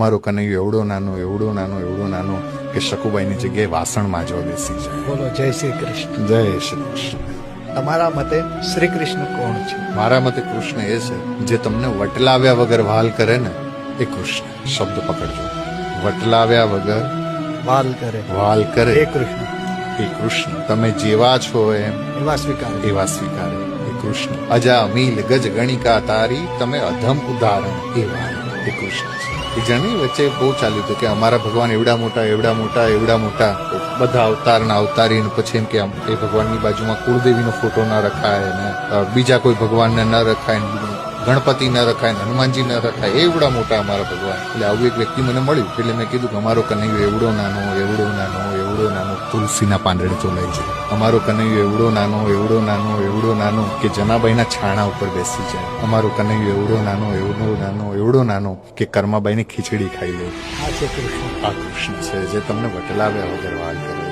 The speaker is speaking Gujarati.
મારો કનૈયો એવડો નાનો એવડો નાનો એવડો નાનો કે શકુબાઈની જગ્યાએ વાસણમાં જો બેસી જાય. બોલો જય શ્રી કૃષ્ણ. જય શ્રી કૃષ્ણ. તમારા મતે શ્રી કૃષ્ણ કોણ છે? મારા મતે કૃષ્ણ એ છે જે તમને વટલાવ્યા વગર વાલ કરે ને એ કૃષ્ણ. શબ્દ પકડજો, વટલાવ્યા વગર વાલ કરે એ એ કૃષ્ણ. કૃષ્ણ. તમે જેવા છો એમ એવા સ્વીકાર. એવા સ્વીકારે એ કૃષ્ણ. અજા મીલ ગજ ગણિકા તારી તમે અધમ ઉદાહરણ એવા એ કૃષ્ણ છે. એ જણી વચ્ચે બહુ ચાલ્યું હતું કે અમારા ભગવાન એવડા મોટા એવડા મોટા એવડા મોટા, બધા અવતારના અવતારી, પછી એમ કે એ ભગવાનની બાજુમાં કુળદેવીનો ફોટો ન રખાય ને બીજા કોઈ ભગવાનને ન રખાય, ગણપતિ ન રખાય, હનુમાનજી ન રખાય, એવડા મોટા અમારા ભગવાન. એટલે આવું એક વ્યક્તિ મને મળ્યું એટલે મેં કીધું કે અમારો કનૈયો એવડો નાનો એવડો નાનો એવડો નાનો તુલસીના પાંદડે ચોલાઈ જાય. અમારો કનૈયો એવડો નાનો એવડો નાનો એવડો નાનો કે જનાબાઈના છાણા ઉપર બેસી જાય. અમારો કનૈયો એવડો નાનો એવડો નાનો એવડો નાનો કે કર્માબાઈની ખીચડી ખાઈ લે. આ છે કૃષ્ણ. આ કૃષ્ણ છે જે તમને વટલાવ્યા વગર વાલ કરે.